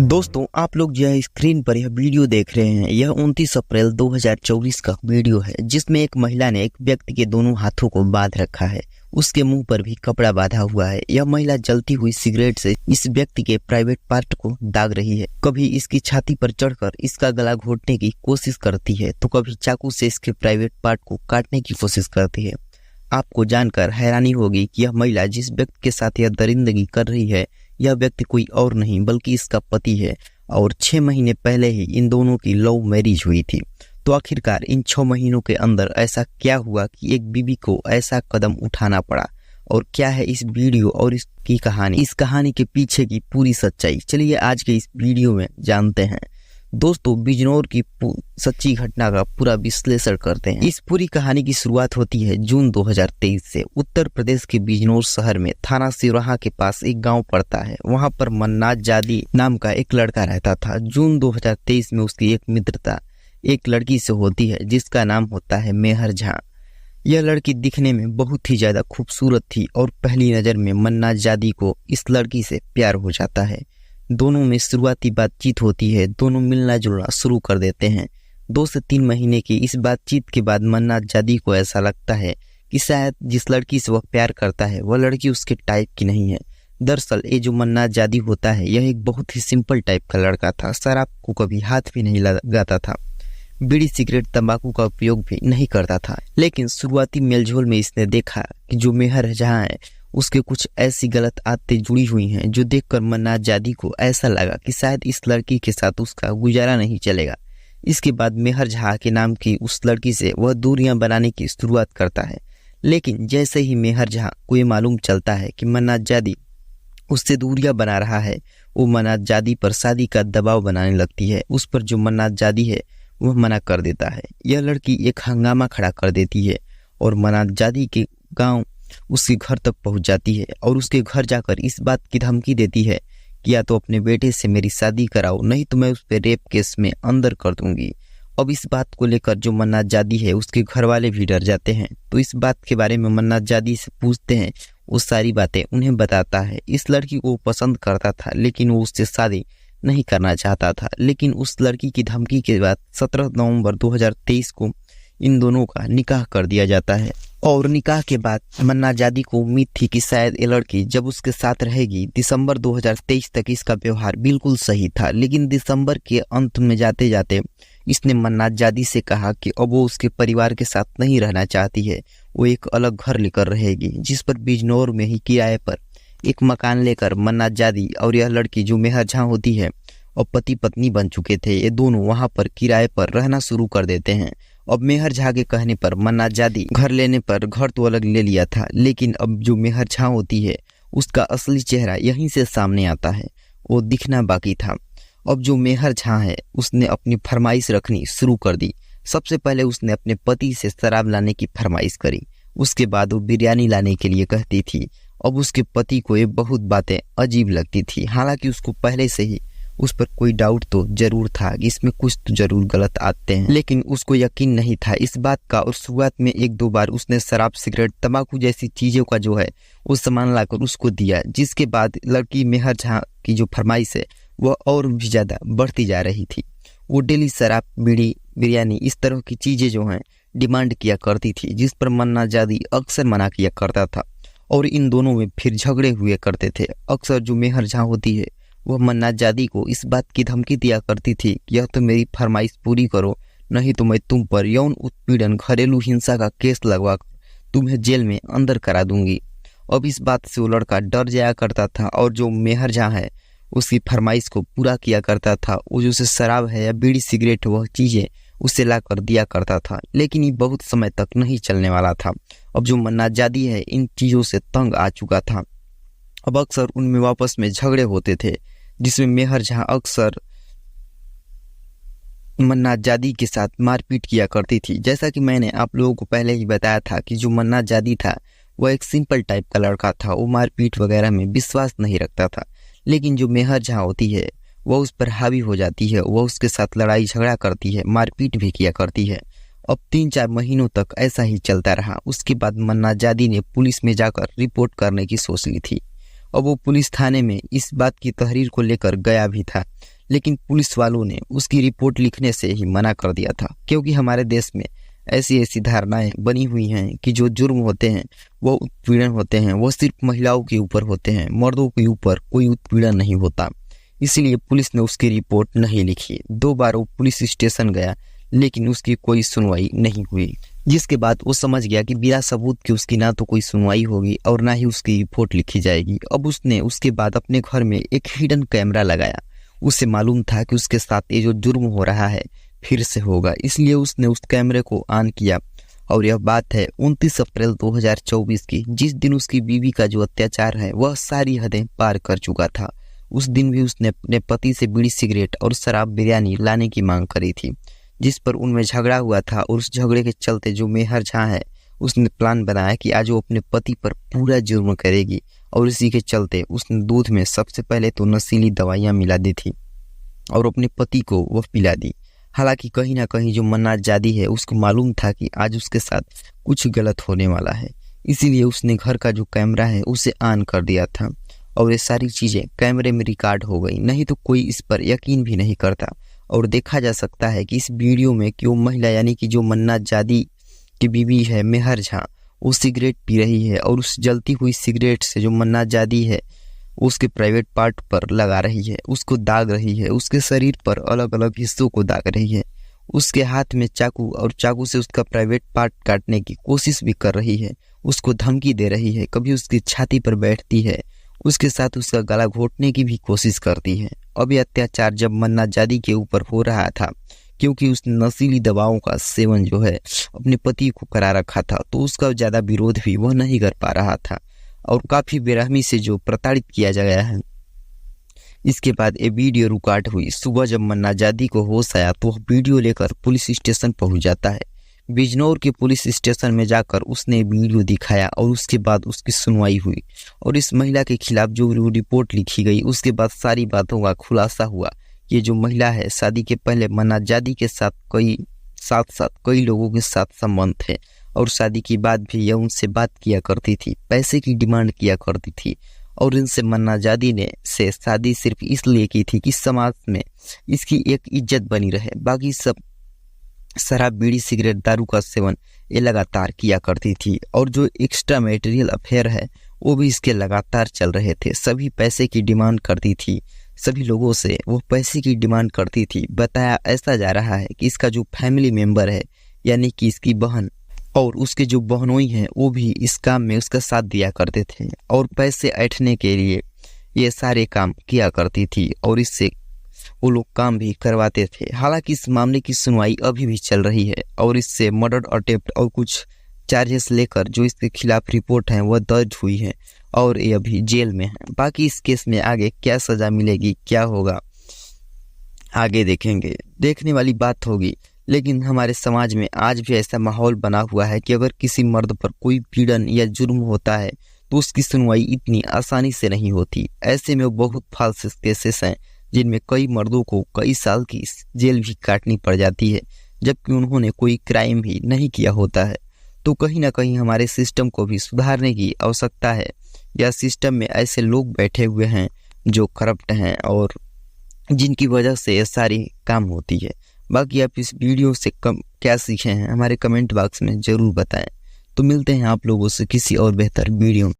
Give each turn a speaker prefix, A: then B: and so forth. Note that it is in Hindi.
A: दोस्तों, आप लोग जो है स्क्रीन पर यह वीडियो देख रहे हैं, यह 29 अप्रैल 2024 का वीडियो है, जिसमें एक महिला ने एक व्यक्ति के दोनों हाथों को बांध रखा है। उसके मुंह पर भी कपड़ा बांधा हुआ है। यह महिला जलती हुई सिगरेट से इस व्यक्ति के प्राइवेट पार्ट को दाग रही है। कभी इसकी छाती पर चढ़कर इसका गला घोटने की कोशिश करती है, तो कभी चाकू से इसके प्राइवेट पार्ट को काटने की कोशिश करती है। आपको जानकर हैरानी होगी कि यह महिला जिस व्यक्ति के साथ यह दरिंदगी कर रही है, यह व्यक्ति कोई और नहीं बल्कि इसका पति है और 6 महीने पहले ही इन दोनों की लव मैरिज हुई थी। तो आखिरकार इन 6 महीनों के अंदर ऐसा क्या हुआ कि एक बीवी को ऐसा कदम उठाना पड़ा, और क्या है इस वीडियो और इसकी कहानी, इस कहानी के पीछे की पूरी सच्चाई। चलिए आज के इस वीडियो में जानते हैं। दोस्तों, बिजनौर की सच्ची घटना का पूरा विश्लेषण करते हैं। इस पूरी कहानी की शुरुआत होती है जून 2023 से। उत्तर प्रदेश के बिजनौर शहर में थाना सिरोहा के पास एक गांव पड़ता है। वहां पर मन्नात जादी नाम का एक लड़का रहता था। जून 2023 में उसकी एक मित्रता एक लड़की से होती है जिसका नाम होता है मेहर झा। यह लड़की दिखने में बहुत ही ज्यादा खूबसूरत थी और पहली नजर में मन्नात जादी को इस लड़की से प्यार हो जाता है। दोनों में शुरुआती बातचीत होती है। दोनों मिलना जुलना शुरू कर देते हैं। 2 से 3 महीने की इस बातचीत के बाद मन्नात जादी को ऐसा लगता है कि शायद जिस लड़की से वह प्यार करता है वह लड़की उसके टाइप की नहीं है। दरअसल ये जो मन्नात जादी होता है, यह एक बहुत ही सिंपल टाइप का लड़का था। शराब को कभी हाथ भी नहीं लगाता था, बीड़ी सिगरेट तंबाकू का उपयोग भी नहीं करता था। लेकिन शुरुआती मेलझोल में इसने देखा कि जो मेहर झा है उसके कुछ ऐसी गलत आदतें जुड़ी हुई हैं जो देखकर मन्नात जादी को ऐसा लगा कि शायद इस लड़की के साथ उसका गुजारा नहीं चलेगा। इसके बाद मेहर झा के नाम की उस लड़की से वह दूरियां बनाने की शुरुआत करता है। लेकिन जैसे ही मेहर झा को ये मालूम चलता है कि मन्नात जादी उससे दूरियां बना रहा है, वो मन्नात जादी पर शादी का दबाव बनाने लगती है। उस पर जो मन्नात जादी है वह मना कर देता है। यह लड़की एक हंगामा खड़ा कर देती है और मन्नात जादी के गाँव उसके घर तक पहुंच जाती है और उसके घर जाकर इस बात की धमकी देती है कि या तो अपने बेटे से मेरी शादी कराओ, नहीं तो मैं उस पर रेप केस में अंदर कर दूंगी। अब इस बात को लेकर जो मन्नात जादी है उसके घर वाले भी डर जाते हैं। तो इस बात के बारे में मन्नात जादी से पूछते हैं। वो सारी बातें उन्हें बताता है। इस लड़की को पसंद करता था लेकिन वो उससे शादी नहीं करना चाहता था। लेकिन उस लड़की की धमकी के बाद 17 नवंबर 2023 को इन दोनों का निकाह कर दिया जाता है। और निकाह के बाद मन्नात जादी को उम्मीद थी कि शायद ये लड़की जब उसके साथ रहेगी। दिसंबर 2023 तक इसका व्यवहार बिल्कुल सही था। लेकिन दिसंबर के अंत में जाते जाते इसने मन्नात जादी से कहा कि अब वो उसके परिवार के साथ नहीं रहना चाहती है, वो एक अलग घर लेकर रहेगी। जिस पर बिजनौर में ही किराए पर एक मकान लेकर मन्नात जादी और यह लड़की जो मेहर झा होती है और पति पत्नी बन चुके थे, ये दोनों वहां पर किराए पर रहना शुरू कर देते हैं। अब मेहर झा के कहने पर मन्नात जादी घर लेने पर घर तो अलग ले लिया था, लेकिन अब जो मेहर झा होती है उसका असली चेहरा यहीं से सामने आता है, वो दिखना बाकी था। अब जो मेहर झा है उसने अपनी फरमाइश रखनी शुरू कर दी। सबसे पहले उसने अपने पति से शराब लाने की फरमाइश करी। उसके बाद वो बिरयानी लाने के लिए कहती थी। अब उसके पति को ये बहुत बातें अजीब लगती थी। हालांकि उसको पहले से ही उस पर कोई डाउट तो जरूर था कि इसमें कुछ तो जरूर गलत आते हैं, लेकिन उसको यकीन नहीं था इस बात का। और शुरुआत में 1-2 बार उसने शराब सिगरेट तंबाकू जैसी चीजों का जो है वो सामान लाकर उसको दिया। जिसके बाद लड़की मेहर झा की जो फरमाइश है वह और भी ज्यादा बढ़ती जा रही थी। वो डेली शराब, बीड़ी, बिरयानी इस तरह की चीजें जो हैं डिमांड किया करती थी, जिस पर मन्नात जादी अक्सर मना किया करता था और इन दोनों में फिर झगड़े हुए करते थे। अक्सर जो मेहर झा होती है वह मन्नात जादी को इस बात की धमकी दिया करती थी कि यह तो मेरी फरमाइश पूरी करो, नहीं तो मैं तुम पर यौन उत्पीड़न, घरेलू हिंसा का केस लगवाकर तुम्हें जेल में अंदर करा दूंगी। अब इस बात से वो लड़का डर जाया करता था और जो मेहर झा है उसकी फरमाइश को पूरा किया करता था। वो जो शराब है या बीड़ी सिगरेट वह चीजें उसे ला कर दिया करता था। लेकिन ये बहुत समय तक नहीं चलने वाला था। अब जो मन्नात जादी है इन चीजों से तंग आ चुका था। अब अक्सर उनमें वापस में झगड़े होते थे, जिसमें मेहर झा अक्सर मन्नात जादी के साथ मारपीट किया करती थी। जैसा कि मैंने आप लोगों को पहले ही बताया था कि जो मन्नात जादी था वह एक सिंपल टाइप का लड़का था। वो मारपीट वगैरह में विश्वास नहीं रखता था। लेकिन जो मेहर झा होती है वह उस पर हावी हो जाती है। वह उसके साथ लड़ाई झगड़ा करती है, मारपीट भी किया करती है। अब 3-4 महीनों तक ऐसा ही चलता रहा। उसके बाद मन्नात जादी ने पुलिस में जाकर रिपोर्ट करने की सोच ली थी और वो पुलिस थाने में इस बात की तहरीर को लेकर गया भी था, लेकिन पुलिस वालों ने उसकी रिपोर्ट लिखने से ही मना कर दिया था, क्योंकि हमारे देश में ऐसी ऐसी धारणाएं बनी हुई हैं कि जो जुर्म होते हैं, वो उत्पीड़न होते हैं, वो सिर्फ महिलाओं के ऊपर होते हैं, मर्दों के ऊपर कोई उत्पीड़न नहीं होता। इसलिए पुलिस ने उसकी रिपोर्ट नहीं लिखी। 2 बार वो पुलिस स्टेशन गया, लेकिन उसकी कोई सुनवाई नहीं हुई, जिसके बाद वो समझ गया कि बिना सबूत के उसकी ना तो कोई सुनवाई होगी और ना ही उसकी रिपोर्ट लिखी जाएगी। अब उसने उसके बाद अपने घर में एक हिडन कैमरा लगाया। उसे मालूम था कि उसके साथ ये जो जुर्म हो रहा है फिर से होगा, इसलिए उसने उस कैमरे को ऑन किया। और यह बात है 29 अप्रैल 2024 की, जिस दिन उसकी बीवी का जो अत्याचार है वह सारी हदें पार कर चुका था। उस दिन भी उसने अपने पति से बीड़ी सिगरेट और शराब बिरयानी लाने की मांग करी थी, जिस पर उनमें झगड़ा हुआ था। और उस झगड़े के चलते जो मेहर झा है, उसने प्लान बनाया कि आज वो अपने पति पर पूरा जुर्म करेगी। और इसी के चलते उसने दूध में सबसे पहले तो नशीली दवाइयाँ मिला दी थी और अपने पति को वह पिला दी। हालांकि कहीं ना कहीं जो मन्नात जादी है, उसको मालूम था कि आज उसके साथ कुछ गलत होने वाला है, इसीलिए उसने घर का जो कैमरा है उसे ऑन कर दिया था। और ये सारी चीज़ें कैमरे में रिकॉर्ड हो गई, नहीं तो कोई इस पर यकीन भी नहीं करता। और देखा जा सकता है कि इस वीडियो में कि वो महिला यानी कि जो मन्नात जादी की बीवी है मेहर झा, वो सिगरेट पी रही है और उस जलती हुई सिगरेट से जो मन्नात जादी है उसके प्राइवेट पार्ट पर लगा रही है, उसको दाग रही है, उसके शरीर पर अलग अलग हिस्सों को दाग रही है, उसके हाथ में चाकू और चाकू से उसका प्राइवेट पार्ट काटने की कोशिश भी कर रही है, उसको धमकी दे रही है, कभी उसकी छाती पर बैठती है, उसके साथ उसका गला घोटने की भी कोशिश करती है। अब यह अत्याचार जब मन्नात जादी के ऊपर हो रहा था, क्योंकि उसने नशीली दवाओं का सेवन जो है अपने पति को करा रखा था, तो उसका ज़्यादा विरोध भी वह नहीं कर पा रहा था और काफ़ी बेरहमी से जो प्रताड़ित किया जा गया है। इसके बाद ये वीडियो रिकॉर्ड हुई। सुबह जब मन्नात जादी को होश आया तो वह वीडियो लेकर पुलिस स्टेशन पहुंच जाता है। बिजनौर के पुलिस स्टेशन में जाकर उसने वीडियो दिखाया और उसके बाद उसकी सुनवाई हुई और इस महिला के खिलाफ जो रिपोर्ट लिखी गई, उसके बाद सारी बातों का खुलासा हुआ। ये जो महिला है, शादी के पहले मन्नात जादी के साथ कई लोगों के साथ संबंध थे और शादी के बाद भी यह उनसे बात किया करती थी, पैसे की डिमांड किया करती थी। और इनसे मन्नात जादी ने से शादी सिर्फ इसलिए की थी कि समाज में इसकी एक इज्जत बनी रहे। बाकी सब शराब, बीड़ी, सिगरेट, दारू का सेवन ये लगातार किया करती थी और जो एक्स्ट्रा मैटेरियल अफेयर है वो भी इसके लगातार चल रहे थे। सभी पैसे की डिमांड करती थी, सभी लोगों से वो पैसे की डिमांड करती थी। बताया ऐसा जा रहा है कि इसका जो फैमिली मेंबर है यानी कि इसकी बहन और उसके जो बहनोई हैं वो भी इस काम में उसका साथ दिया करते थे और पैसे ऐंठने के लिए ये सारे काम किया करती थी और इससे वो लोग काम भी करवाते थे। हालांकि इस मामले की सुनवाई अभी भी चल रही है और इससे मर्डर अटेम्प्ट और कुछ चार्जेस लेकर जो इसके खिलाफ रिपोर्ट है वह दर्ज हुई है और ये अभी जेल में है। बाकी इस केस में आगे क्या सज़ा मिलेगी, क्या होगा, आगे देखेंगे, देखने वाली बात होगी। लेकिन हमारे समाज में आज भी ऐसा माहौल बना हुआ है कि अगर किसी मर्द पर कोई पीड़न या जुर्म होता है तो उसकी सुनवाई इतनी आसानी से नहीं होती। ऐसे में बहुत फाल्स केसेस हैं जिनमें कई मर्दों को कई साल की जेल भी काटनी पड़ जाती है, जबकि उन्होंने कोई क्राइम भी नहीं किया होता है। तो कहीं ना कहीं हमारे सिस्टम को भी सुधारने की आवश्यकता है। या सिस्टम में ऐसे लोग बैठे हुए हैं जो करप्ट हैं और जिनकी वजह से ये सारी काम होती है। बाकी आप इस वीडियो से क्या सीखे हैं हमारे कमेंट बॉक्स में ज़रूर बताएं। तो मिलते हैं आप लोगों से किसी और बेहतर वीडियो में।